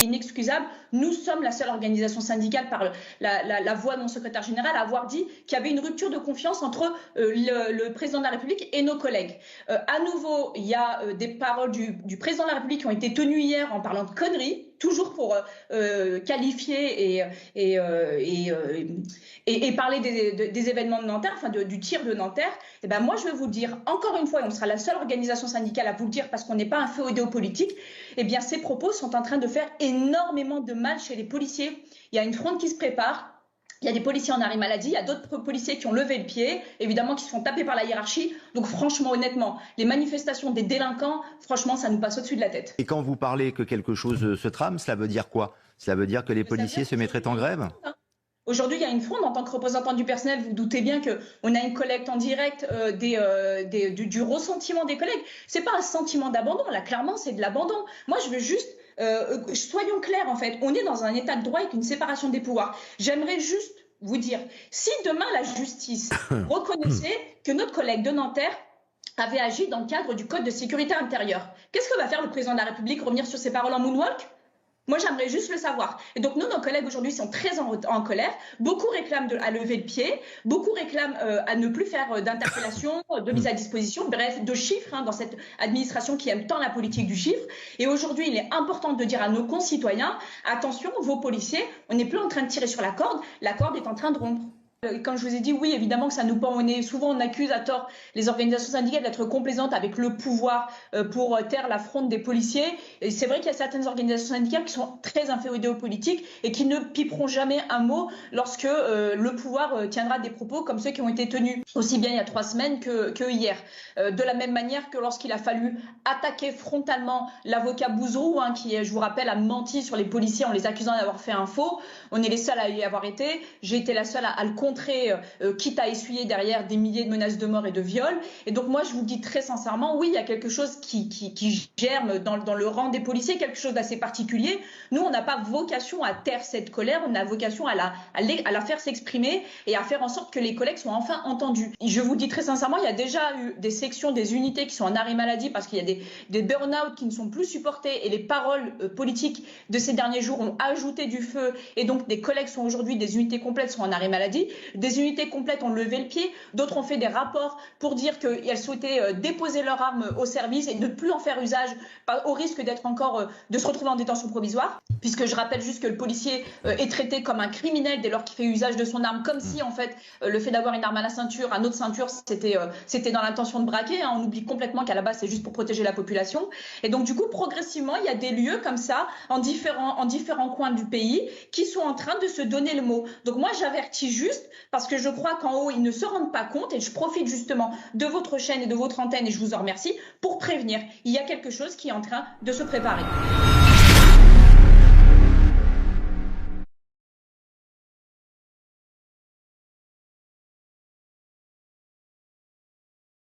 inexcusable. Nous sommes la seule organisation syndicale par la voix de mon secrétaire général à avoir dit qu'il y avait une rupture de confiance entre le président de la République et nos collègues. À nouveau, il y a des paroles du président de la République qui ont été tenues hier en parlant de conneries, toujours pour qualifier et parler des événements de Nanterre, enfin du tir de Nanterre. Et ben moi, je vais vous dire, encore une fois, et on sera la seule organisation syndicale à vous le dire parce qu'on n'est pas un féodé politique, eh bien ces propos sont en train de faire énormément de mal chez les policiers. Il y a une fronde qui se prépare. Il y a des policiers en arrêt maladie, il y a d'autres policiers qui ont levé le pied, évidemment qui se font taper par la hiérarchie. Donc franchement, honnêtement, les manifestations des délinquants, franchement, ça nous passe au-dessus de la tête. Et quand vous parlez que quelque chose se trame, cela veut dire quoi? Cela veut dire que les policiers se mettraient en grève? Aujourd'hui, il y a une fronde. En tant que représentant du personnel, vous doutez bien qu'on a une collecte en direct du ressentiment des collègues. C'est pas un sentiment d'abandon. Là, clairement, c'est de l'abandon. Moi, je veux juste... soyons clairs, en fait. On est dans un état de droit avec une séparation des pouvoirs. J'aimerais juste vous dire, si demain la justice reconnaissait que notre collègue de Nanterre avait agi dans le cadre du Code de sécurité intérieure, qu'est-ce que va faire le président de la République? Revenir sur ses paroles en moonwalk? Moi, j'aimerais juste le savoir. Et donc, nos collègues aujourd'hui sont très en colère. Beaucoup réclament à lever le pied. Beaucoup réclament à ne plus faire d'interpellation, de mise à disposition, bref, de chiffres dans cette administration qui aime tant la politique du chiffre. Et aujourd'hui, il est important de dire à nos concitoyens, attention, vos policiers, on n'est plus en train de tirer sur la corde est en train de rompre. Comme je vous ai dit, oui, évidemment que ça nous pend au nez. Souvent, on accuse à tort les organisations syndicales d'être complaisantes avec le pouvoir pour taire la fronde des policiers. Et c'est vrai qu'il y a certaines organisations syndicales qui sont très inféodées aux politiques et qui ne piperont jamais un mot lorsque le pouvoir tiendra des propos comme ceux qui ont été tenus aussi bien il y a 3 semaines que hier. De la même manière que lorsqu'il a fallu attaquer frontalement l'avocat Bouzrou, qui, je vous rappelle, a menti sur les policiers en les accusant d'avoir fait un faux. On est les seuls à y avoir été. J'ai été la seule à le contrer, quitte à essuyer derrière des milliers de menaces de mort et de viol. Et donc moi, je vous dis très sincèrement, oui, il y a quelque chose qui germe dans le rang des policiers, quelque chose d'assez particulier. Nous, on n'a pas vocation à taire cette colère, on a vocation à la faire s'exprimer et à faire en sorte que les collègues soient enfin entendus. Je vous dis très sincèrement, il y a déjà eu des sections, des unités qui sont en arrêt maladie parce qu'il y a des burn-out qui ne sont plus supportés et les paroles politiques de ces derniers jours ont ajouté du feu et donc des collègues sont aujourd'hui, des unités complètes sont en arrêt maladie. Des unités complètes ont levé le pied, d'autres ont fait des rapports pour dire qu'elles souhaitaient déposer leurs armes au service et ne plus en faire usage au risque d'être encore, de se retrouver en détention provisoire, puisque je rappelle juste que le policier est traité comme un criminel dès lors qu'il fait usage de son arme, comme si en fait le fait d'avoir une arme à la ceinture, à notre ceinture, c'était dans l'intention de braquer. On oublie complètement qu'à la base c'est juste pour protéger la population. Et donc du coup progressivement il y a des lieux comme ça en différents coins du pays qui sont en train de se donner le mot. Donc moi j'avertis juste parce que je crois qu'en haut, ils ne se rendent pas compte et je profite justement de votre chaîne et de votre antenne et je vous en remercie pour prévenir. Il y a quelque chose qui est en train de se préparer.